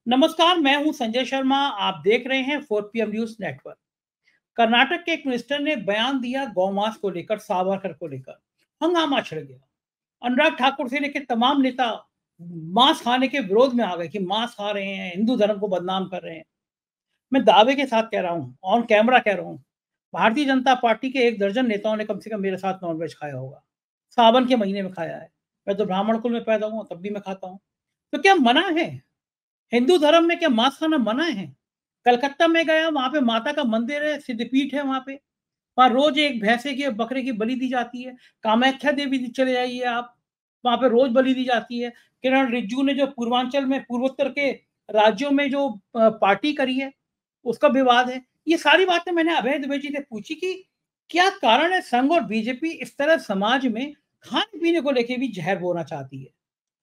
नमस्कार, मैं हूं संजय शर्मा। आप देख रहे हैं 4 PM न्यूज नेटवर्क। कर्नाटक के एक मिनिस्टर ने बयान दिया गौमांस को लेकर, सावरकर को लेकर। हंगामा छिड़ गया। अनुराग ठाकुर से लेकर तमाम नेता मांस खाने के विरोध में आ गए कि मांस खा रहे हैं, हिंदू धर्म को बदनाम कर रहे हैं। मैं दावे के साथ कह रहा हूँ, ऑन कैमरा कह रहा हूँ, भारतीय जनता पार्टी के 1 दर्जन नेताओं ने कम से कम मेरे साथ नॉनवेज खाया होगा। सावन के महीने में खाया है। मैं तो ब्राह्मण कुल में पैदा हुआ, तब भी मैं खाता हूँ। तो क्या मना है? हिंदू धर्म में क्या मांस खाना मना है? कलकत्ता में गया, वहाँ पे माता का मंदिर है, सिद्धपीठ है वहाँ पे। वहाँ रोज़ एक भैंसे की, बकरे की बलि दी जाती है। कामाख्या देवी चले जाइए आप, वहाँ पे रोज़ बलि दी जाती है। किरण रिजिजू ने जो पूर्वांचल में, पूर्वोत्तर के राज्यों में जो पार्टी करी है, उसका विवाद है। ये सारी बातें मैंने अभय दुबे जी से पूछी कि क्या कारण है संघ और बीजेपी इस तरह समाज में खाने-पीने को लेके भी जहर बोना चाहती है?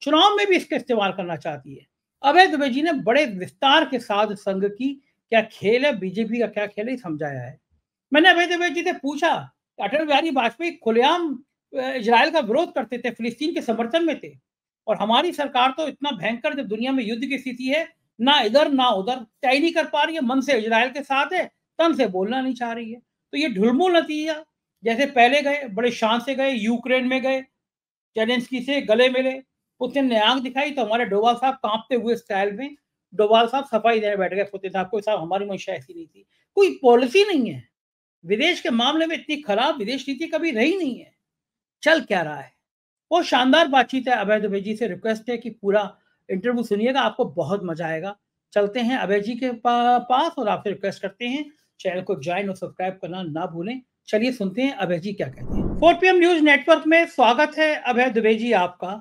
चुनाव में भी इसका इस्तेमाल करना चाहती है। अभय दुबे जी ने बड़े विस्तार के साथ संघ की क्या खेल है, बीजेपी का क्या खेल है, समझाया है। मैंने अभय दुबे जी से पूछा, अटल बिहारी वाजपेयी खुलेआम इजराइल का विरोध करते थे, फिलिस्तीन के समर्थन में थे, और हमारी सरकार तो इतना भयंकर, जब दुनिया में युद्ध की स्थिति है, ना इधर ना उधर, तय नहीं कर पा रही है, मन से इजराइल के साथ है, तन से बोलना नहीं चाह रही है। तो ये ढुलमुल नतीजा, जैसे पहले गए, बड़े शान से गए, यूक्रेन में गए, जेलेंस्की से गले मिले, पुतिन ने आंख दिखाई, तो हमारे डोभाल साहब कांपते हुए स्टाइल में, डोभाल साहब सफाई देने बैठ गए पुतिन साहब को, साहब हमारी मंशा ऐसी नहीं थी। कोई पॉलिसी नहीं है। विदेश के मामले में इतनी खराब विदेश नीति कभी रही नहीं है। चल क्या रहा है? बहुत शानदार बातचीत है। अभय दुबे जी से रिक्वेस्ट है कि पूरा इंटरव्यू सुनिएगा, आपको बहुत मजा आएगा। चलते हैं अभय जी के पास और आपसे रिक्वेस्ट करते हैं, चैनल को ज्वाइन और सब्सक्राइब करना ना भूलें। चलिए सुनते हैं अभय जी क्या कहते हैं। 4 PM न्यूज नेटवर्क में स्वागत है अभय दुबे जी आपका।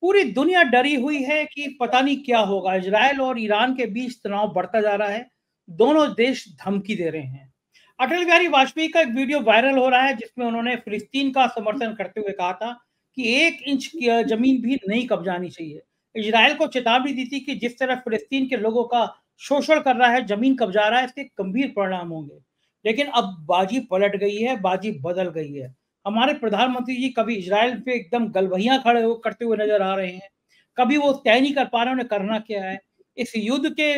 पूरी दुनिया डरी हुई है कि पता नहीं क्या होगा। इजराइल और ईरान के बीच तनाव बढ़ता जा रहा है। दोनों देश धमकी दे रहे हैं। अटल बिहारी वाजपेयी का एक वीडियो वायरल हो रहा है, जिसमें उन्होंने फिलिस्तीन का समर्थन करते हुए कहा था कि 1 इंच की जमीन भी नहीं कब्जानी चाहिए। इजराइल को चेतावनी दी थी कि जिस तरह फिलिस्तीन के लोगों का शोषण कर रहा है, जमीन कब्जा रहा है, इसके गंभीर परिणाम होंगे। लेकिन अब बाजी पलट गई है, बाजी बदल गई है। हमारे प्रधानमंत्री जी कभी इजराइल पे एकदम गलबहियां खड़े हो करते हुए नजर आ रहे हैं, कभी वो तय नहीं कर पा रहे उन्हें करना क्या है। इस युद्ध के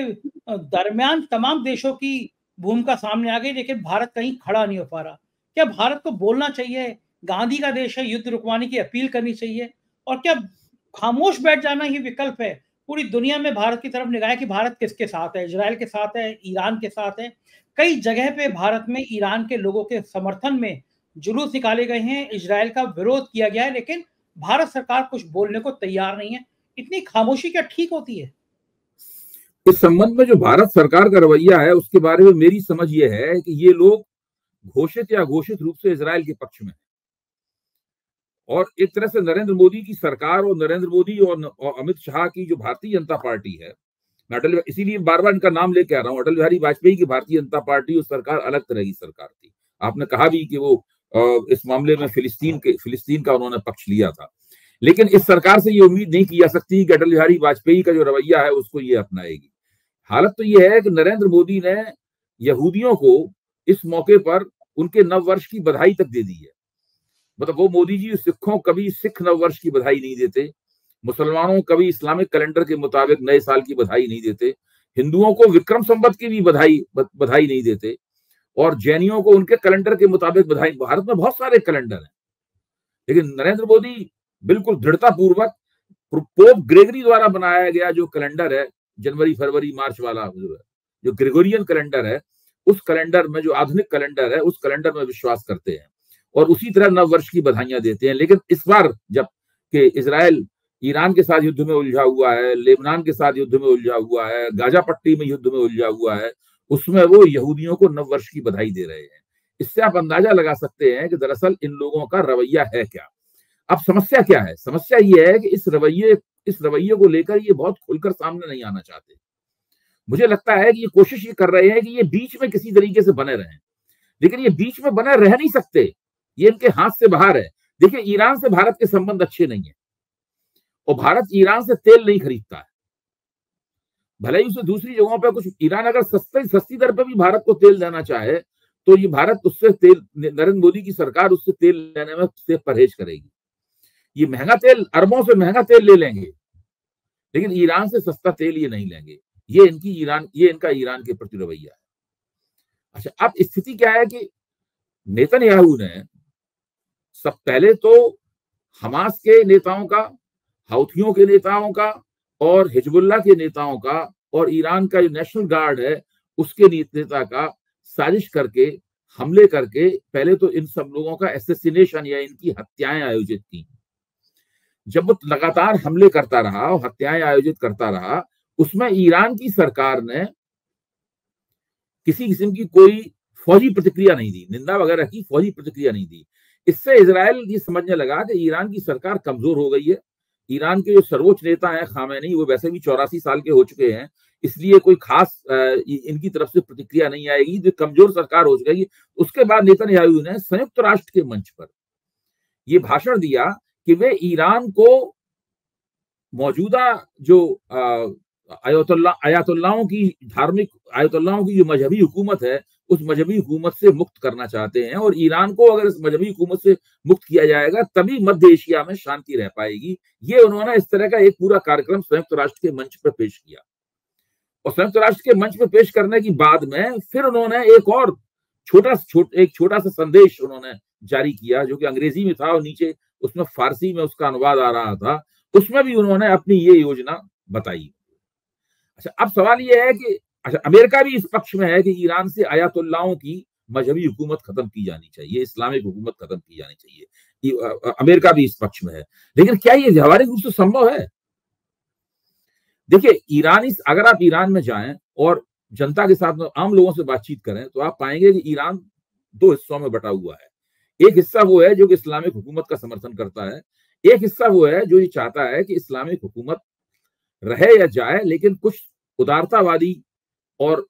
दरमियान तमाम देशों की भूमिका सामने आ गई, लेकिन भारत कहीं खड़ा नहीं हो पा रहा। क्या भारत को बोलना चाहिए, गांधी का देश है, युद्ध रुकवाने की अपील करनी चाहिए, और क्या खामोश बैठ जाना ही विकल्प है? पूरी दुनिया में भारत की तरफ निगाह है कि भारत किसके साथ है, इजराइल के साथ है, ईरान के साथ है। कई जगह पे भारत में ईरान के लोगों के समर्थन में जुलूस निकाले गए हैं, इजराइल का विरोध किया गया है, लेकिन भारत सरकार कुछ बोलने को तैयार नहीं है। इतनी खामोशी क्या ठीक होती है? इस संबंध में जो भारत सरकार का रवैया है उसके बारे में मेरी समझ ये है कि ये लोग घोषित या घोषित रूप से इजराइल के पक्ष में, और एक तरह से नरेंद्र मोदी की सरकार और नरेंद्र मोदी और अमित शाह की जो भारतीय जनता पार्टी है, मैं अटल, इसीलिए बार बार इनका नाम लेके आ रहा हूँ, अटल बिहारी वाजपेयी की भारतीय जनता पार्टी और सरकार अलग तरह की सरकार थी। आपने कहा भी कि वो इस मामले में फिलिस्तीन का उन्होंने पक्ष लिया था, लेकिन इस सरकार से ये उम्मीद नहीं की जा सकती कि अटल बिहारी वाजपेयी का जो रवैया है उसको ये अपनाएगी। हालत तो यह है कि नरेंद्र मोदी ने यहूदियों को इस मौके पर उनके नववर्ष की बधाई तक दे दी है। मतलब वो मोदी जी सिखों कभी सिख नववर्ष की बधाई नहीं देते, मुसलमानों कभी इस्लामिक कैलेंडर के मुताबिक नए साल की बधाई नहीं देते, हिंदुओं को विक्रम संवत की भी बधाई नहीं देते, और जैनियों को उनके कैलेंडर के मुताबिक बधाई। भारत में बहुत सारे कैलेंडर हैं, लेकिन नरेंद्र मोदी बिल्कुल दृढ़ता पूर्वक पोप ग्रेगरी द्वारा बनाया गया जो कैलेंडर है, जनवरी फरवरी मार्च वाला जो ग्रेगोरियन कैलेंडर है, उस कैलेंडर में, जो आधुनिक कैलेंडर है, उस कैलेंडर में विश्वास करते हैं और उसी तरह नव वर्ष की बधाइयां देते हैं। लेकिन इस बार जब कि इजराइल ईरान के साथ युद्ध में उलझा हुआ है, लेबनान के साथ युद्ध में उलझा हुआ है, गाजा पट्टी में युद्ध में उलझा हुआ है, उसमें वो यहूदियों को नव वर्ष की बधाई दे रहे हैं। इससे आप अंदाजा लगा सकते हैं कि दरअसल इन लोगों का रवैया है क्या। अब समस्या क्या है? समस्या ये है कि इस रवैये को लेकर ये बहुत खुलकर सामने नहीं आना चाहते। मुझे लगता है कि ये कोशिश ये कर रहे हैं कि ये बीच में किसी तरीके से बने रहें, लेकिन ये बीच में बने रह नहीं सकते, ये इनके हाथ से बाहर है। देखिए, ईरान से भारत के संबंध अच्छे नहीं है और भारत ईरान से तेल नहीं खरीदता है। भले ही उसे दूसरी जगहों पर कुछ, ईरान अगर सस्ती दर पर भी भारत को तेल देना चाहे तो ये भारत उससे तेल, नरेंद्र मोदी की सरकार उससे तेल लेने में से परहेज करेगी। ये महंगा तेल, अरबों से महंगा तेल ले लेंगे, लेकिन ईरान से सस्ता तेल ये नहीं लेंगे। ये इनका ईरान के प्रति रवैया है। अच्छा, अब स्थिति क्या है कि नेतन्याहू ने सब पहले तो हमास के नेताओं का, हौथियों के नेताओं का और हिजबुल्लाह के नेताओं का और ईरान का जो नेशनल गार्ड है उसके नेता का साजिश करके, हमले करके पहले तो इन सब लोगों का एसेसिनेशन या इनकी हत्याएं आयोजित की। जब वो लगातार हमले करता रहा और हत्याएं आयोजित करता रहा, उसमें ईरान की सरकार ने किसी किस्म की कोई फौजी प्रतिक्रिया नहीं दी, निंदा वगैरह की फौजी प्रतिक्रिया नहीं दी। इससे इजराइल ये समझने लगा कि ईरान की सरकार कमजोर हो गई है। ईरान के जो सर्वोच्च नेता हैं खामेनी, वो वैसे भी 84 साल के हो चुके हैं, इसलिए कोई खास इनकी तरफ से प्रतिक्रिया नहीं आएगी, जो कमजोर सरकार हो चुकी है। उसके बाद नेतन्याहू ने संयुक्त राष्ट्र के मंच पर ये भाषण दिया कि वे ईरान को मौजूदा जो आयतुल्लाहों की जो मजहबी हुकूमत है, उस मजहबी हुकूमत से मुक्त करना चाहते हैं, और ईरान को अगर इस मजहबी हुकूमत से मुक्त किया जाएगा तभी मध्य एशिया में शांति रह पाएगी। ये उन्होंने इस तरह का एक पूरा कार्यक्रम संयुक्त राष्ट्र के मंच पर पेश किया, और संयुक्त राष्ट्र के मंच पर पेश करने की बाद में फिर उन्होंने एक और छोटा सा संदेश उन्होंने जारी किया, जो कि अंग्रेजी में था और नीचे उसमें फारसी में उसका अनुवाद आ रहा था। उसमें भी उन्होंने अपनी ये योजना बताई। अच्छा, अब सवाल ये है कि अच्छा, अमेरिका भी इस पक्ष में है कि ईरान से आयतुल्लाहों की मजहबी हुकूमत खत्म की जानी चाहिए, इस्लामिक हुकूमत खत्म की जानी चाहिए। अमेरिका भी इस पक्ष में है, लेकिन क्या ये व्यावहारिक रूप से संभव है? देखिए, अगर आप ईरान में जाएं और जनता के साथ आम लोगों से बातचीत करें तो आप पाएंगे कि ईरान दो हिस्सों में बटा हुआ है। एक हिस्सा वो है जो कि इस्लामिक हुकूमत का समर्थन करता है, एक हिस्सा वो है जो ये चाहता है कि इस्लामिक हुकूमत रहे या जाए, लेकिन कुछ उदारतावादी और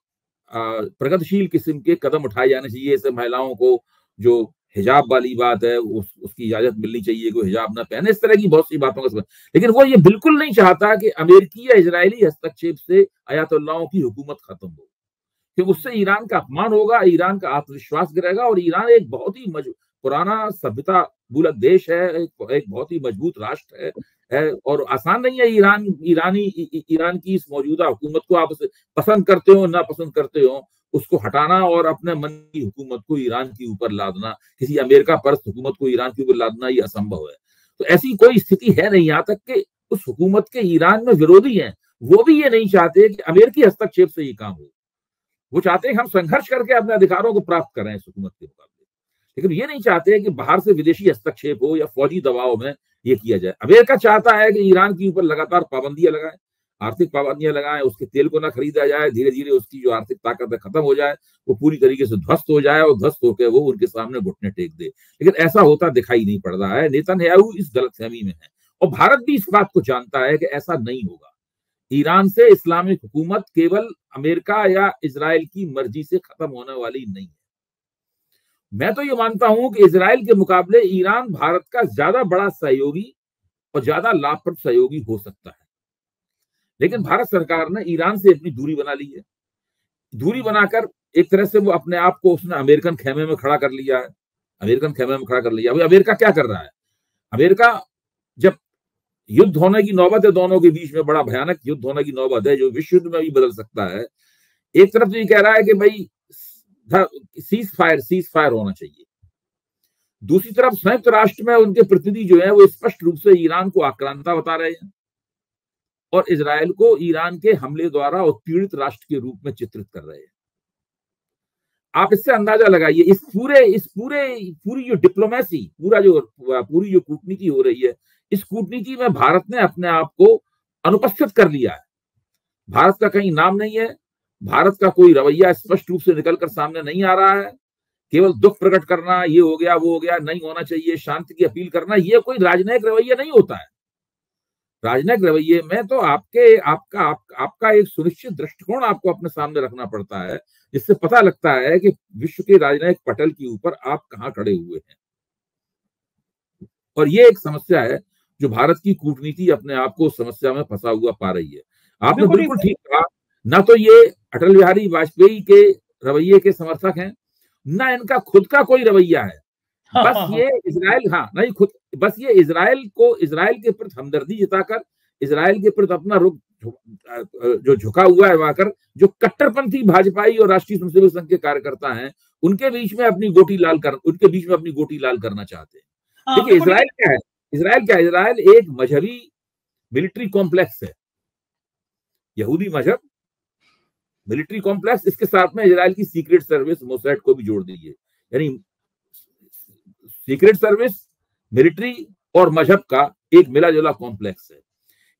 प्रगतिशील किस्म के कदम उठाए जाने चाहिए। जैसे महिलाओं को जो हिजाब वाली बात है उसकी इजाजत मिलनी चाहिए, कोई हिजाब ना पहने, इस तरह की बहुत सी बातों का। लेकिन वो ये बिल्कुल नहीं चाहता कि अमेरिकी या इजरायली हस्तक्षेप से आयतुल्लाहों की हुकूमत खत्म हो, क्योंकि उससे ईरान का अपमान होगा, ईरान का आत्मविश्वास गिरेगा। और ईरान एक बहुत ही पुराना सभ्यता मूलक देश है, एक बहुत ही मजबूत राष्ट्र है और आसान नहीं है ईरान की इस मौजूदा हुकूमत को, आप उसे पसंद करते हो ना पसंद करते हो, उसको हटाना और अपने मन की हुकूमत को ईरान के ऊपर लादना, किसी अमेरिका परस्त हुकूमत को ईरान के ऊपर लादना, ये असंभव है। तो ऐसी कोई स्थिति है नहीं, यहाँ तक कि उस हुकूमत के ईरान में विरोधी हैं, वो भी ये नहीं चाहते कि अमेरिकी हस्तक्षेप से ये काम हो। वो चाहते हैं हम संघर्ष करके अपने अधिकारों को प्राप्त करें इस हुकूमत के मुकाबले, लेकिन ये नहीं चाहते कि बाहर से विदेशी हस्तक्षेप हो या फौजी दबाव में ये किया जाए। अमेरिका चाहता है कि ईरान के ऊपर लगातार पाबंदियां लगाएं, आर्थिक पाबंदियां लगाएं, उसके तेल को ना खरीदा जाए, धीरे धीरे उसकी जो आर्थिक ताकत है खत्म हो जाए, वो पूरी तरीके से ध्वस्त हो जाए और ध्वस्त होकर वो उनके सामने घुटने टेक दे। लेकिन ऐसा होता दिखाई नहीं पड़ रहा है। नेतन्याहू इस गलतफहमी में है और भारत भी इस बात को जानता है कि ऐसा नहीं होगा। ईरान से इस्लामिक हुकूमत केवल अमेरिका या इजराइल की मर्जी से खत्म होने वाली नहीं है। मैं तो ये मानता हूं कि इजराइल के मुकाबले ईरान भारत का ज्यादा बड़ा सहयोगी और ज्यादा लाभप्रद सहयोगी हो सकता है, लेकिन भारत सरकार ने ईरान से अपनी दूरी बना ली है। दूरी बनाकर एक तरह से वो अपने आप को उसने अमेरिकन खेमे में खड़ा कर लिया है। अभी अमेरिका क्या कर रहा है? अमेरिका जब युद्ध होने की नौबत है, दोनों के बीच में बड़ा भयानक युद्ध होने की नौबत है जो विश्व युद्ध में भी बदल सकता है, एक तरफ तो ये कह रहा है कि भाई सीज फायर होना चाहिए, दूसरी तरफ संयुक्त राष्ट्र में उनके प्रतिनिधि जो है वो स्पष्ट रूप से ईरान को आक्रांता बता रहे हैं और इजराइल को ईरान के हमले द्वारा उत्पीड़ित राष्ट्र के रूप में चित्रित कर रहे हैं। आप इससे अंदाजा लगाइए, इस पूरी जो डिप्लोमेसी, पूरी जो कूटनीति हो रही है, इस कूटनीति में भारत ने अपने आप को अनुपस्थित कर लिया है। भारत का कहीं नाम नहीं है, भारत का कोई रवैया स्पष्ट रूप से निकलकर सामने नहीं आ रहा है। केवल दुख प्रकट करना, ये हो गया वो हो गया, नहीं होना चाहिए, शांति की अपील करना, ये कोई राजनयिक रवैया नहीं होता है। राजनयिक रवैये में तो आपका एक सुनिश्चित दृष्टिकोण आपको अपने सामने रखना पड़ता है, जिससे पता लगता है कि विश्व के राजनयिक पटल के ऊपर आप कहां खड़े हुए हैं। और ये एक समस्या है जो भारत की कूटनीति अपने आप को समस्या में फंसा हुआ पा रही है। आपने बिल्कुल ठीक कहा, ना तो ये अटल बिहारी वाजपेयी के रवैये के समर्थक हैं, ना इनका खुद का कोई रवैया है। बस ये इजराइल के प्रति हमदर्दी जताकर, इजराइल के प्रति अपना रुख जो झुका हुआ है वहां जो कट्टरपंथी भाजपाई और राष्ट्रीय स्वयंसेवक संघ के कार्यकर्ता हैं उनके बीच में अपनी गोटी लाल करना चाहते हैं। देखिए इजराइल क्या है, इजराइल एक मजहबी मिलिट्री कॉम्प्लेक्स है, यहूदी मजहब मिलिट्री कॉम्प्लेक्स, इसके साथ में इजराइल की सीक्रेट सर्विस मोसैड को भी जोड़ दीजिए, यानी सीक्रेट सर्विस, मिलिट्री और मजहब का एक मिला जुला कॉम्प्लेक्स है।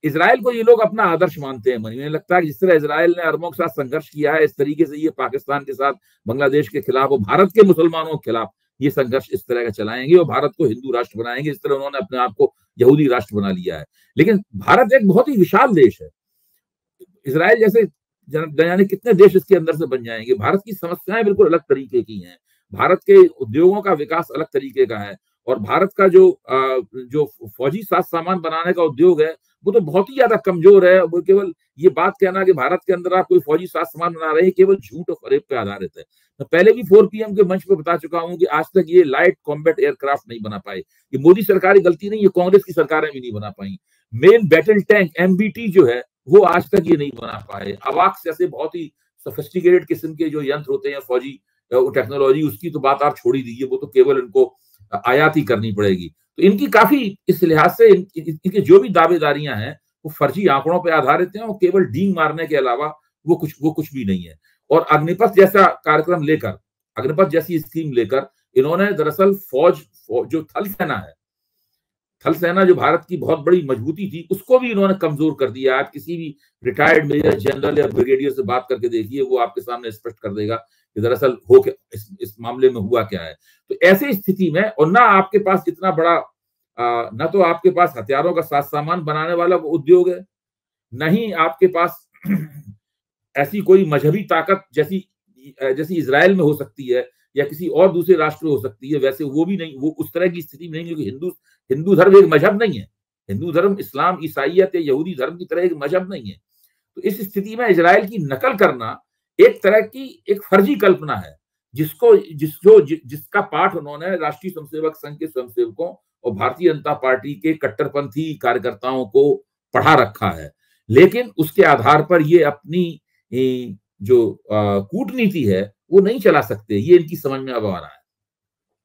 इजराइल को ये लोग अपना आदर्श मानते हैं। मुझे लगता है कि जिस तरह इजराइल ने अरबों के साथ संघर्ष किया है, इस तरीके से ये पाकिस्तान के साथ, बांग्लादेश के खिलाफ और भारत के मुसलमानों के खिलाफ ये संघर्ष इस तरह का चलाएंगे और भारत को हिंदू राष्ट्र बनाएंगे, इस तरह उन्होंने अपने आप को यहूदी राष्ट्र बना लिया है। लेकिन भारत एक बहुत ही विशाल देश है, इजराइल जैसे जाने कितने देश इसके अंदर से बन जाएंगे। भारत की समस्याएं बिल्कुल अलग तरीके की हैं, भारत के उद्योगों का विकास अलग तरीके का है, और भारत का जो फौजी साज सामान बनाने का उद्योग है वो तो बहुत ही ज्यादा कमजोर है। वो केवल ये बात कहना कि भारत के अंदर आप कोई फौजी साज सामान बना रहे हैं, केवल झूठ और फरेब पे आधारित है। मैं पहले भी 4PM के मंच पे बता चुका हूं कि आज तक ये लाइट कॉम्बैट एयरक्राफ्ट नहीं बना पाए। ये मोदी सरकार की गलती नहीं, ये कांग्रेस की सरकारें भी नहीं बना पाई। मेन बैटल टैंक MBT जो है वो आज तक ये नहीं बना पाए। अवाक्स जैसे बहुत ही सोफिस्टिकेटेड किस्म के जो यंत्र होते हैं फौजी टेक्नोलॉजी, उसकी तो बात आप छोड़ ही दीजिए, वो तो केवल इनको आयात ही करनी पड़ेगी। तो इनकी काफी इस लिहाज से इनके जो भी दावेदारियां हैं वो फर्जी आंकड़ों पर आधारित हैं और केवल डींग मारने के अलावा वो कुछ भी नहीं है। और अग्निपथ जैसा कार्यक्रम लेकर, अग्निपथ जैसी स्कीम लेकर इन्होंने दरअसल फौज जो थल सेना है, थल सेना जो भारत की बहुत बड़ी मजबूती थी, उसको भी इन्होंने कमजोर कर दिया। आप किसी भी रिटायर्ड मेजर जनरल या ब्रिगेडियर से बात करके देखिए, वो आपके सामने स्पष्ट कर देगा कि दरअसल हो क्या इस मामले में हुआ क्या है। तो ऐसी स्थिति में, और ना आपके पास इतना बड़ा ना तो आपके पास हथियारों का साज सामान बनाने वाला उद्योग है, नहीं आपके पास ऐसी कोई मजहबी ताकत जैसी इजराइल में हो सकती है या किसी और दूसरे राष्ट्र में हो सकती है, वैसे वो भी नहीं, वो उस तरह की स्थिति में नहीं, क्योंकि हिंदू धर्म एक मजहब नहीं है। हिंदू धर्म इस्लाम, ईसाइयत या यहूदी धर्म की तरह एक मजहब नहीं है। तो इस स्थिति में इजराइल की नकल करना एक तरह की एक फर्जी कल्पना है, जिसका पाठ उन्होंने राष्ट्रीय स्वयंसेवक संघ के स्वयंसेवकों और भारतीय जनता पार्टी के कट्टरपंथी कार्यकर्ताओं को पढ़ा रखा है। लेकिन उसके आधार पर ये अपनी जो कूटनीति है वो नहीं चला सकते, ये इनकी समझ में अब आ रहा है।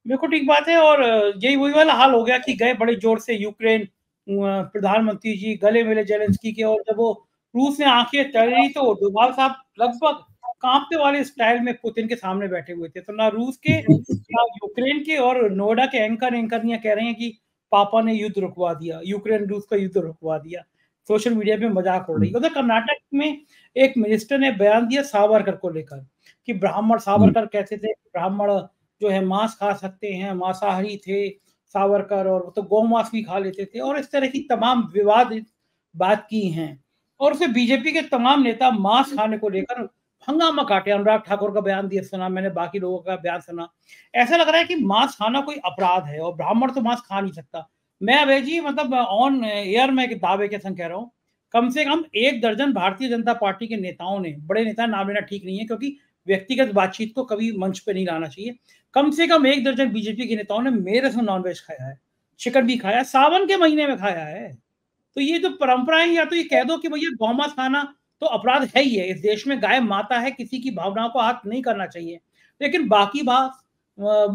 बिल्कुल ठीक बात है। और यही वही वाला हाल हो गया कि गए बड़े जोर से यूक्रेन प्रधानमंत्री जी गले मिले जेलेंस्की के, और जब वो रूस ने आंखें तड़ी तो डोभाल साहब लगभग कांपते वाले स्टाइल में पुतिन के सामने बैठे हुए थे। तो ना रूस के ना यूक्रेन के, और नोएडा के एंकरनियां कह रहे हैं कि पापा ने युद्ध रुकवा दिया, यूक्रेन रूस का युद्ध रुकवा दिया। सोशल मीडिया पे मजाक हो रही है। उधर कर्नाटक में एक मिनिस्टर ने बयान दिया सावरकर को लेकर कि ब्राह्मण, सावरकर कहते थे ब्राह्मण जो है मांस खा सकते हैं, मांसाहारी थे सावरकर, और तो गौ मांस भी खा लेते थे, और इस तरह की तमाम विवादित बात की हैं। और उसमें बीजेपी के तमाम नेता मांस खाने को लेकर हंगामा काटे। अनुराग ठाकुर का बयान दिया सुना मैंने, बाकी लोगों का बयान सुना। ऐसा लग रहा है कि मांस खाना कोई अपराध है और ब्राह्मण तो मांस खा नहीं सकता। मैं अभय जी मतलब ऑन एयर में एक दावे के संग कह रहा हूँ, कम से कम 1 दर्जन भारतीय जनता पार्टी के नेताओं ने, बड़े नेता नाम लेना ठीक नहीं है क्योंकि व्यक्तिगत बातचीत को कभी मंच पे नहीं लाना चाहिए, कम से कम 1 दर्जन बीजेपी के नेताओं ने मेरे से नॉनवेज खाया है, चिकन भी खाया, सावन के महीने में खाया है। तो ये जो परंपराएं, या तो ये कह दो कि भैया गौमांस खाना तो अपराध है ही है, इस देश में गाय माता है, किसी की भावनाओं को हाथ नहीं करना चाहिए, लेकिन बाकी बात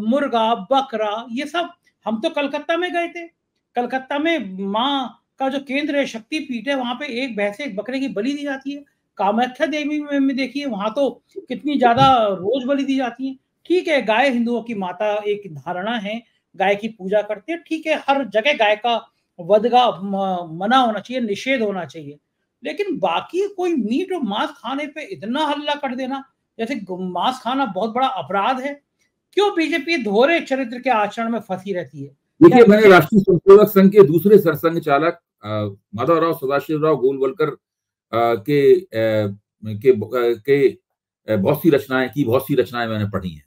मुर्गा बकरा ये सब, हम तो कलकत्ता में गए थे, कलकत्ता में माँ का जो केंद्र है, शक्तिपीठ है, वहां पे एक भैंस एक बकरे की बलि दी जाती है। कामाख्या देवी में देखिए वहां तो कितनी ज्यादा रोज बलि दी जाती है। ठीक है, गाय हिंदुओं की माता एक धारणा है, गाय की पूजा करते हैं, ठीक है, हर जगह गाय का वध का मना होना चाहिए, निषेध होना चाहिए, लेकिन बाकी कोई मीट और मांस खाने पे इतना हल्ला कर देना जैसे मांस खाना बहुत बड़ा अपराध है। क्यों बीजेपी दोहरे चरित्र के आचरण में फंसी रहती है? देखिए, मैंने राष्ट्रीय स्वयंसेवक संघ के दूसरे सरसंघ चालक माधवराव सदाशिवराव गोलवलकर के बहुत सी रचनाएं मैंने पढ़ी हैं।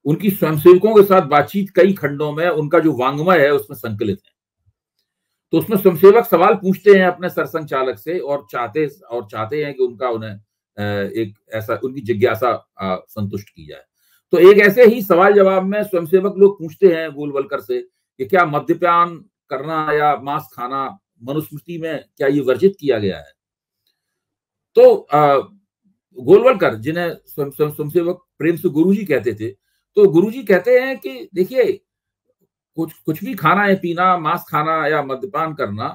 उनकी स्वयंसेवकों के साथ बातचीत कई खंडों में उनका जो वांग्मय है उसमें संकलित है। तो उसमें स्वयंसेवक सवाल पूछते हैं अपने सरसंघ चालक से और चाहते हैं कि उन्हें एक ऐसा उनकी जिज्ञासा संतुष्ट की जाए। तो एक ऐसे ही सवाल जवाब में स्वयंसेवक लोग पूछते हैं गोलवलकर से कि क्या मद्यपान करना या मांस खाना मनुस्मृति में क्या ये वर्जित किया गया है? तो गोलवलकर, जिन्हें स्वयंसेवक प्रेम से गुरुजी कहते थे, तो गुरुजी कहते हैं कि देखिए, कुछ भी खाना या पीना, मांस खाना या मद्यपान करना,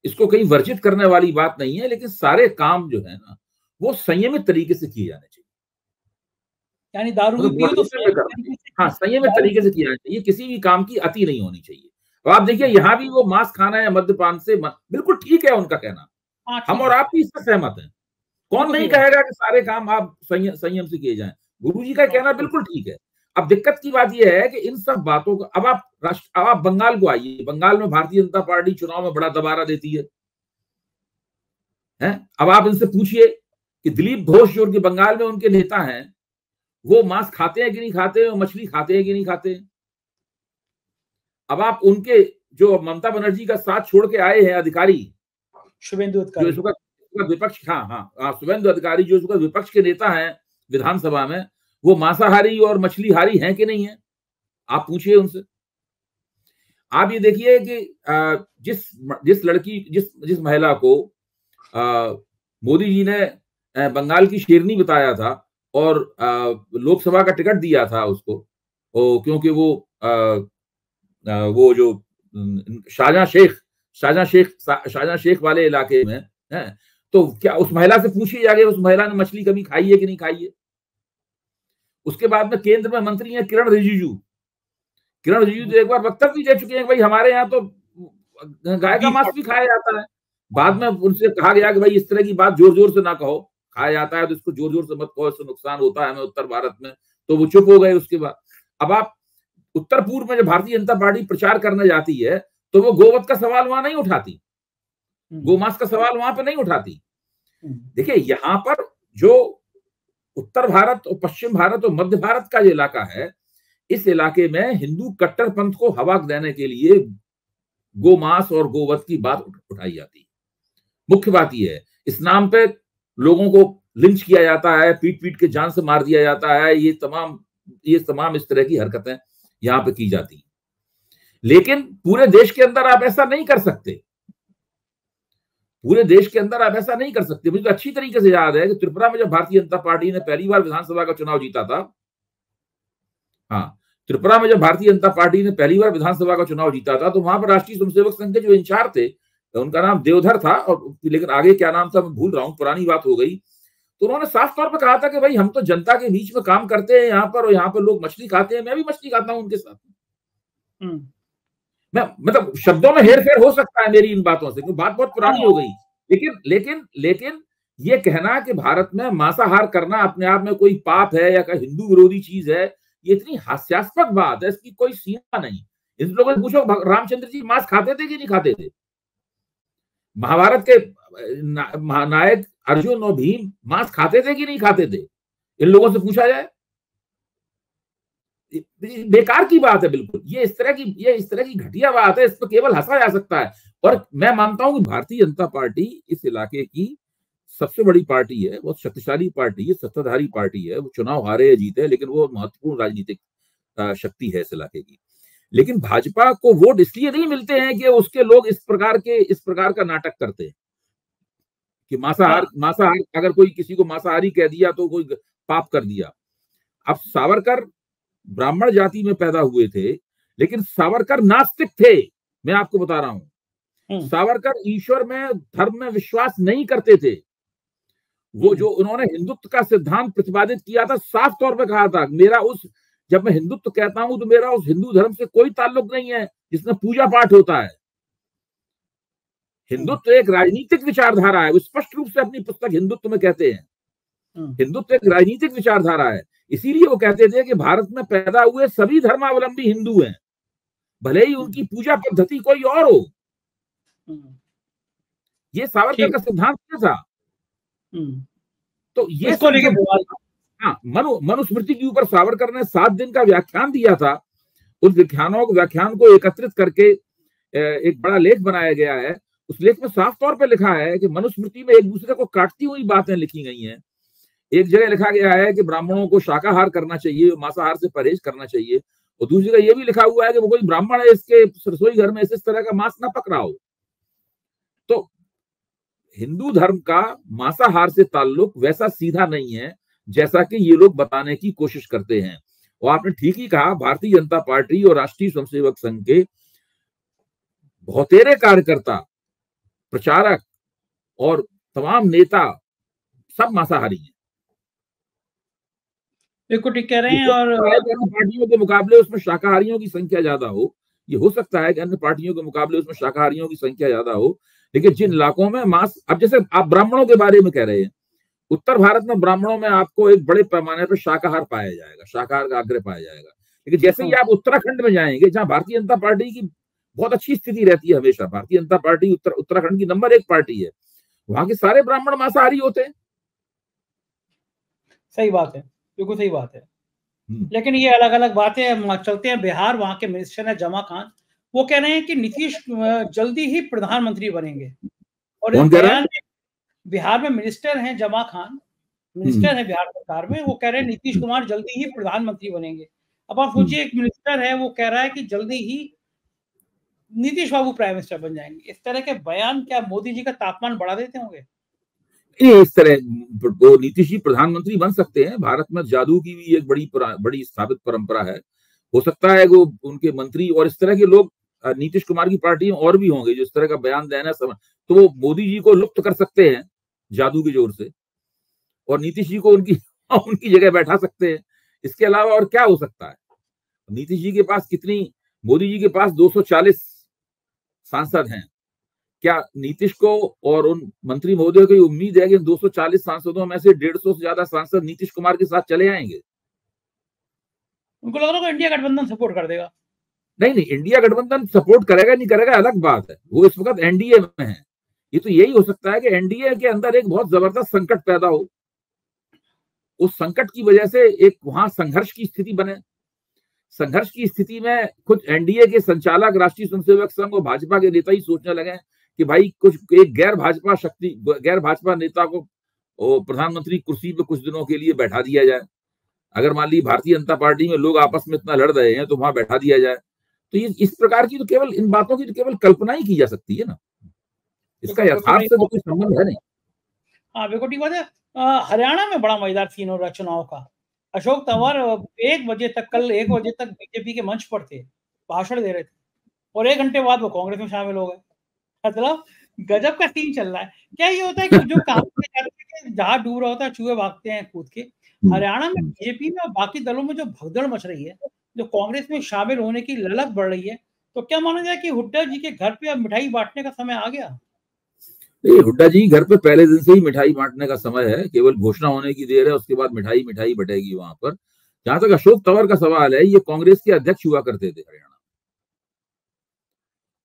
इसको कहीं वर्जित करने वाली बात नहीं है, लेकिन सारे काम जो है ना, वो संयमित तरीके से किए जाने चाहिए। यानी दारू भी पियो तो हाँ, संयमित तरीके से किया जाना चाहिए, किसी भी काम की अति नहीं होनी चाहिए। तो आप देखिए, यहाँ भी वो मांस खाना या मद्यपान से बिल्कुल ठीक है उनका कहना, हम और आप भी इससे सहमत हैं। कौन नहीं कहेगा कि सारे काम आप संयम से किए जाएं? गुरुजी का कहना बिल्कुल ठीक है। अब दिक्कत की बात यह है कि इन सब बातों को, अब आप बंगाल को आइए, बंगाल में भारतीय जनता पार्टी चुनाव में बड़ा दबारा देती है। अब आप इनसे पूछिए कि दिलीप घोष जो उनके बंगाल में उनके नेता हैं, वो मांस खाते हैं कि नहीं खाते, मछली खाते हैं कि नहीं खाते। अब आप उनके जो ममता बनर्जी का साथ छोड़ के आए हैं अधिकारी, शुभेंदु अधिकारी, जो विपक्ष, हाँ, शुभेंदु अधिकारी जो उसका विपक्ष के नेता हैं विधानसभा में, वो मांसाहारी और मछलीहारी हैं कि नहीं है, आप पूछिए उनसे। आप ये देखिए कि जिस महिला को मोदी जी ने बंगाल की शेरनी बताया था और लोकसभा का टिकट दिया था उसको, क्योंकि वो जो शाहजहां शेख वाले इलाके में है, तो क्या उस महिला से पूछिए जाके, उस महिला ने मछली कभी खाई है कि नहीं खाई है। उसके बाद में केंद्र में मंत्री हैं किरण रिजिजू तो एक बार वक्तव्य दे चुके हैं कि भाई हमारे यहाँ तो गाय का मांस भी खाया जाता है। बाद में उनसे कहा गया कि भाई इस तरह की बात जोर जोर से ना कहो, खाया जाता है तो इसको जोर जोर से मत कहो, इससे नुकसान होता है हमें उत्तर भारत में, तो वो चुप हो गए। उसके बाद अब आप उत्तर पूर्व में जब भारतीय जनता पार्टी प्रचार करने जाती है तो वो गोवध का सवाल वहां नहीं उठाती, गोमांस का सवाल वहां पर नहीं उठाती। देखिए, यहाँ पर जो उत्तर भारत और पश्चिम भारत और मध्य भारत का जो इलाका है, इस इलाके में हिंदू कट्टरपंथ को हवा देने के लिए गोमांस और गोवध की बात उठाई जाती है। मुख्य बात यह है, इस नाम पे लोगों को लिंच किया जाता है, पीट पीट के जान से मार दिया जाता है, ये तमाम इस तरह की हरकतें यहां पे की जाती है। लेकिन पूरे देश के अंदर आप ऐसा नहीं कर सकते, मुझे तो अच्छी तरीके से याद है कि त्रिपुरा में जब भारतीय जनता पार्टी ने पहली बार विधानसभा का चुनाव जीता था, त्रिपुरा में जब भारतीय जनता पार्टी ने पहली बार विधानसभा का चुनाव जीता था, तो वहां पर राष्ट्रीय स्वयंसेवक संघ के जो इंचार्ज थे, उनका नाम देवधर था, और लेकिन आगे क्या नाम था मैं भूल रहा हूं, पुरानी बात हो गई। तो उन्होंने साफ तौर पर कहा था कि भाई हम तो जनता के बीच में काम करते हैं यहाँ पर, और यहाँ पर लोग मछली खाते हैं, मैं भी मछली खाता हूं उनके साथ। मैं मतलब शब्दों में हेर फेर हो सकता है मेरी इन बातों से, क्योंकि बात बहुत पुरानी हो गई, लेकिन ये कहना कि भारत में मांसाहार करना अपने आप में कोई पाप है या कोई हिंदू विरोधी चीज है, ये इतनी हास्यास्पद बात है, इसकी कोई सीमा नहीं। इन लोगों से पूछो रामचंद्र जी मांस खाते थे कि नहीं खाते थे? महाभारत के नायक अर्जुन और भीम मांस खाते थे कि नहीं खाते थे? इन लोगों से पूछा जाए, बेकार की बात है बिल्कुल। ये इस तरह की घटिया बात है, इस पर केवल हंसा जा सकता है। और मैं मानता हूं कि भारतीय जनता पार्टी इस इलाके की सबसे बड़ी पार्टी है, बहुत शक्तिशाली पार्टी है, सत्ताधारी पार्टी है, वो चुनाव हारे या जीते, लेकिन वो महत्वपूर्ण राजनीतिक शक्ति है इस इलाके की। लेकिन भाजपा को वोट इसलिए नहीं मिलते हैं कि उसके लोग इस प्रकार का नाटक करते हैं कि मांसाहार अगर कोई किसी को मांसाहारी कह दिया तो कोई पाप कर दिया। अब सावरकर ब्राह्मण जाति में पैदा हुए थे, लेकिन सावरकर नास्तिक थे, मैं आपको बता रहा हूं। सावरकर ईश्वर में, धर्म में विश्वास नहीं करते थे। वो जो उन्होंने हिंदुत्व का सिद्धांत प्रतिपादित किया था, साफ तौर पे कहा था, जब मैं हिंदुत्व कहता हूं तो मेरा उस हिंदू धर्म से कोई ताल्लुक नहीं है जिसमें पूजा पाठ होता है। हिंदुत्व एक राजनीतिक विचारधारा है, वो स्पष्ट रूप से अपनी पुस्तक हिंदुत्व में कहते हैं। हिंदुत्व एक राजनीतिक विचारधारा है, इसीलिए वो कहते थे कि भारत में पैदा हुए सभी धर्मावलंबी हिंदू हैं, भले ही उनकी पूजा पद्धति कोई और हो। ये सावरकर का सिद्धांत क्या था? तो ये मनुस्मृति के ऊपर सावरकर ने 7 दिन का व्याख्यान दिया था। उस व्याख्यान को एकत्रित करके एक बड़ा लेख बनाया गया है। उस लेख में साफ तौर पर लिखा है कि मनुस्मृति में एक दूसरे को काटती हुई बातें लिखी गई हैं। एक जगह लिखा गया है कि ब्राह्मणों को शाकाहार करना चाहिए, मांसाहार से परहेज करना चाहिए, और दूसरी जगह यह भी लिखा हुआ है कि वो कोई ब्राह्मण है, इसके रसोई घर में इस तरह का मांस ना पक रहा हो। तो हिंदू धर्म का मांसाहार से ताल्लुक वैसा सीधा नहीं है जैसा कि ये लोग बताने की कोशिश करते हैं। और आपने ठीक ही कहा, भारतीय जनता पार्टी और राष्ट्रीय स्वयंसेवक संघ के बहुतेरे कार्यकर्ता, प्रचारक और तमाम नेता सब मांसाहारी हैं। बिल्कुल ठीक कह रहे हैं। और अन्य पार्टियों के मुकाबले उसमें शाकाहारियों की संख्या ज्यादा हो, ये हो सकता है कि अन्य पार्टियों के मुकाबले उसमें शाकाहारियों की संख्या ज्यादा हो, लेकिन जिन इलाकों में मांस, अब जैसे आप ब्राह्मणों के बारे में कह रहे हैं, उत्तर भारत में ब्राह्मणों में आपको एक बड़े पैमाने पर शाकाहार पाया जाएगा, शाकाहार का आग्रह पाया जाएगा। लेकिन जैसे ही आप उत्तराखंड में जाएंगे, जहां भारतीय जनता पार्टी की बहुत अच्छी स्थिति रहती है हमेशा, भारतीय जनता पार्टी उत्तराखंड की नंबर 1 पार्टी है, वहां के सारे ब्राह्मण मांसाहारी होते हैं। सही बात है, बिल्कुल सही बात है। लेकिन ये अलग अलग बातें। चलते हैं बिहार, वहां के मिनिस्टर है जमा खान, वो कह रहे हैं कि नीतीश जल्दी ही प्रधानमंत्री बनेंगे। और इस बयान में बिहार में मिनिस्टर हैं जमा खान, मिनिस्टर है बिहार सरकार में, वो कह रहे हैं नीतीश कुमार जल्दी ही प्रधानमंत्री बनेंगे। अब आप सोचिए, एक मिनिस्टर है वो कह रहा है कि जल्दी ही नीतीश बाबू प्राइम मिनिस्टर बन जाएंगे। इस तरह के बयान क्या मोदी जी का तापमान बढ़ा देते होंगे? इस तरह वो नीतीश जी प्रधानमंत्री बन सकते हैं। भारत में जादू की भी एक बड़ी स्थापित परंपरा है। हो सकता है वो उनके मंत्री और इस तरह के लोग नीतीश कुमार की पार्टी में और भी होंगे जो इस तरह का बयान देना समय, तो वो मोदी जी को लुप्त कर सकते हैं जादू के जोर से, और नीतीश जी को उनकी जगह बैठा सकते हैं। इसके अलावा और क्या हो सकता है? नीतीश जी के पास मोदी जी के पास 240 सांसद हैं। क्या नीतीश को और उन मंत्री महोदय की उम्मीद है कि 240 सांसदों में से 150 से ज्यादा सांसद नीतीश कुमार के साथ चले आएंगे? उनको लग रहा है इंडिया गठबंधन सपोर्ट कर देगा। नहीं, इंडिया गठबंधन सपोर्ट करेगा नहीं करेगा अलग बात है, वो इस वक्त एनडीए में है। ये तो यही हो सकता है कि एनडीए के अंदर एक बहुत जबरदस्त संकट पैदा हो, उस संकट की वजह से एक वहां संघर्ष की स्थिति बने। संघर्ष की स्थिति में खुद एनडीए के संचालक राष्ट्रीय स्वयंसेवक संघ और भाजपा के नेता ही सोचने लगे कि भाई कुछ एक गैर भाजपा नेता को प्रधानमंत्री कुर्सी पे कुछ दिनों के लिए बैठा दिया जाए। अगर मान ली भारतीय जनता पार्टी में लोग आपस में इतना लड़ रहे हैं तो वहां बैठा दिया जाए। तो ये इस प्रकार की तो केवल इन बातों की तो केवल कल्पना ही की जा सकती है ना, इसका यथार्थ से तो कोई संबंध है नहीं। हाँ बिल्कुल ठीक बात है। हरियाणा में बड़ा मजेदार सीन हो रहा है चुनाव का। अशोक तंवर 1 बजे तक बीजेपी के मंच पर थे, भाषण दे रहे थे, और 1 घंटे बाद वो कांग्रेस में शामिल हो गए। मतलब गजब का सीन चल रहा है। क्या ये होता है कि जो काम जहां डूब रहा होता है चूहे भागते हैं कूद के। हरियाणा में बीजेपी में और बाकी दलों में जो भगदड़ मच रही है, जो कांग्रेस में शामिल होने की ललक बढ़ रही है, तो क्या माना जाए कि हुड्डा जी के घर पे अब मिठाई बांटने का समय आ गया? हुड्डा जी घर पे पहले दिन से ही मिठाई बांटने का समय है, केवल घोषणा होने की देर है, उसके बाद मिठाई बटेगी वहां पर। जहां तक अशोक तंवर का सवाल है, ये कांग्रेस के अध्यक्ष हुआ करते थे हरियाणा।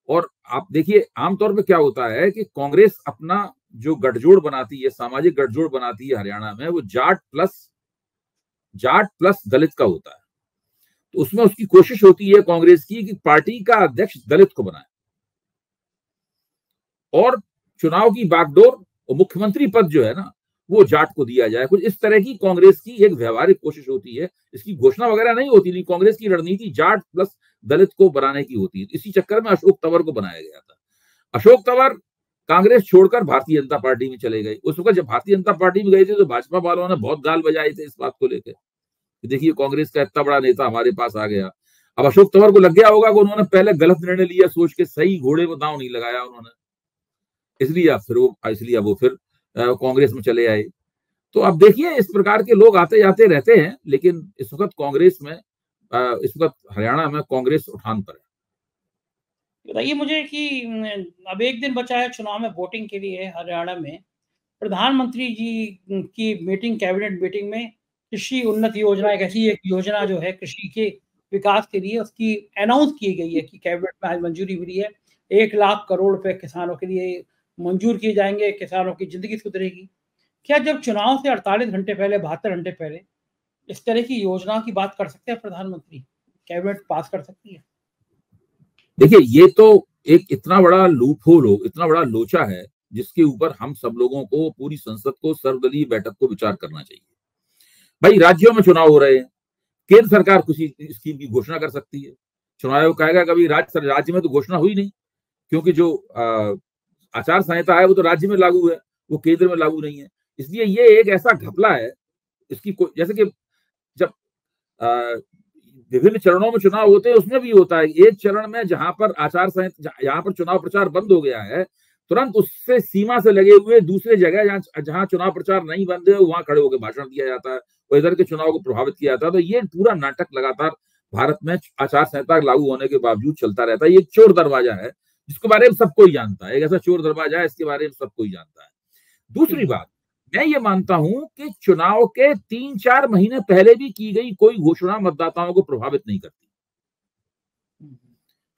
और आप देखिए आमतौर पे क्या होता है कि कांग्रेस अपना जो गठजोड़ बनाती है, सामाजिक गठजोड़ बनाती है हरियाणा में, वो जाट प्लस दलित का होता है। तो उसमें उसकी कोशिश होती है कांग्रेस की कि पार्टी का अध्यक्ष दलित को बनाए और चुनाव की बागडोर और मुख्यमंत्री पद जो है ना वो जाट को दिया जाए। कुछ इस तरह की कांग्रेस की एक व्यवहारिक कोशिश होती है। इसकी घोषणा वगैरह नहीं होती, नहीं, कांग्रेस की रणनीति जाट प्लस दलित को बनाने की होती है। इसी चक्कर में अशोक तंवर को बनाया गया था। अशोक तंवर कांग्रेस छोड़कर भारतीय जनता पार्टी में चले गए। उस वक्त जब भारतीय जनता पार्टी में गए थे तो भाजपा वालों ने बहुत गाल बजाए थे इस बात को लेकर, देखिए कांग्रेस का इतना बड़ा नेता हमारे पास आ गया। अब अशोक तंवर को लग गया होगा कि उन्होंने पहले गलत निर्णय लिया, सोच के सही घोड़े में दांव नहीं लगाया उन्होंने, इसलिए वो फिर कांग्रेस में चले आए। तो अब देखिए इस प्रकार के लोग आते जाते रहते हैं, लेकिन इस वक्त हरियाणा में कांग्रेस उठान पर है। बताइए मुझे कि अब 1 दिन बचा है चुनाव में वोटिंग के लिए हरियाणा में। प्रधानमंत्री जी की मीटिंग, कैबिनेट मीटिंग में कृषि उन्नत योजना, एक योजना जो है कृषि के विकास के लिए, उसकी अनाउंस की गई है कि कैबिनेट में आज मंजूरी मिली है। 1 लाख करोड़ रुपए किसानों के लिए मंजूर किए जाएंगे, किसानों की जिंदगी सुधरेगी। क्या जब चुनाव से 48 घंटे पहले, 72 घंटे पहले इस तरह की योजना की बात कर सकते हैं प्रधानमंत्री? कैबिनेट पास कर सकती है? देखिए ये तो एक इतना बड़ा लूप होल हो, इतना बड़ा लोचा है जिसके ऊपर हम सब लोगों को, पूरी संसद को, सर्वदलीय बैठक को विचार करना चाहिए। भाई राज्यों में चुनाव हो रहे हैं, केंद्र सरकार किसी स्कीम की घोषणा कर सकती है। चुनाव आयोग कहेगा कभी राज्य में तो घोषणा हुई नहीं, क्योंकि जो आचार संहिता है वो तो राज्य में लागू है, वो केंद्र में लागू नहीं है। इसलिए ये एक ऐसा घपला है, इसकी जैसे कि जब विभिन्न चरणों में चुनाव होते हैं उसमें भी होता है, एक चरण में जहां पर आचार संहिता, जहां पर चुनाव प्रचार बंद हो गया है, तुरंत उससे सीमा से लगे हुए दूसरे जगह जहां चुनाव प्रचार नहीं बंद है वहां खड़े होकर भाषण दिया जाता है और इधर के चुनाव को प्रभावित किया जाता है। तो ये पूरा नाटक लगातार भारत में आचार संहिता लागू होने के बावजूद चलता रहता है। ये एक चोर दरवाजा है जिसके बारे में सब कोई जानता है, एक ऐसा चोर दरवाजा है इसके बारे में सब कोई जानता है। दूसरी बात, मैं ये मानता हूं कि चुनाव के 3-4 महीने पहले भी की गई कोई घोषणा मतदाताओं को प्रभावित नहीं करती।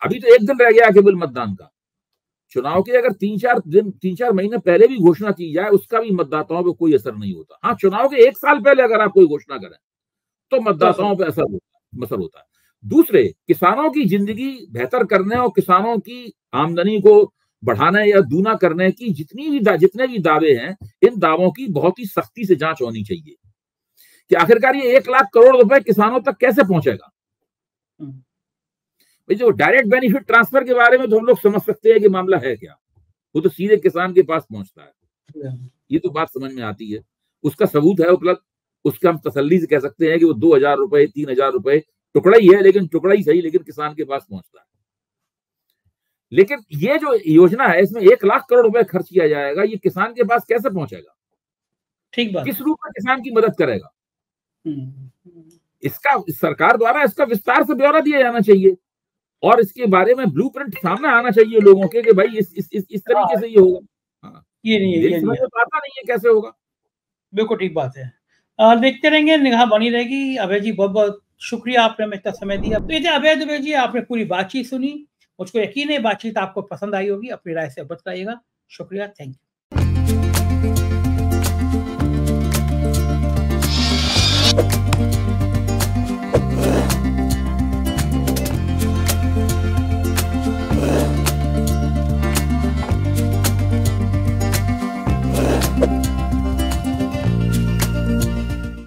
अभी तो 1 दिन रह गया केवल मतदान का, चुनाव के अगर 3-4 महीने पहले भी घोषणा की जाए उसका भी मतदाताओं पर कोई असर नहीं होता। हाँ, चुनाव के 1 साल पहले अगर आप कोई घोषणा करें तो मतदाताओं पर असर होता है। दूसरे, किसानों की जिंदगी बेहतर करने और किसानों की आमदनी को बढ़ाने या दूना करने की जितने भी दावे हैं, इन दावों की बहुत ही सख्ती से जांच होनी चाहिए कि आखिरकार ये 1 लाख करोड़ रुपए किसानों तक कैसे पहुंचेगा। भाई, जो डायरेक्ट बेनिफिट ट्रांसफर के बारे में तो हम लोग समझ सकते हैं कि मामला है क्या, वो तो सीधे किसान के पास पहुंचता है, ये तो बात समझ में आती है, उसका सबूत है उपलब्ध, उसका हम तसल्ली से कह सकते हैं कि वो 2,000 रुपए 3,000 रुपए टुकड़ा ही है, लेकिन टुकड़ा ही सही, लेकिन किसान के पास पहुंचता है। लेकिन ये जो योजना है इसमें 1 लाख करोड़ रुपए खर्च किया जाएगा, ये किसान के पास कैसे पहुंचेगा? ठीक बात, किस रूप में किसान की मदद करेगा? इसका सरकार द्वारा इसका विस्तार से ब्यौरा दिया जाना चाहिए और इसके बारे में ब्लूप्रिंट सामने आना चाहिए लोगों के कि भाई इस तरीके से ये होगा। हाँ, ये नहीं पता नहीं है कैसे होगा। बिल्कुल ठीक बात है। देखते रहेंगे, निगाह बनी रहेगी। अभय जी, बहुत बहुत शुक्रिया, आपने हमें इतना समय दिया। तो ये अभय दुबे जी, आपने पूरी बातचीत सुनी, मुझको यकीन है बातचीत आपको पसंद आई होगी, अपनी राय से बताइएगा। शुक्रिया, थैंक यू।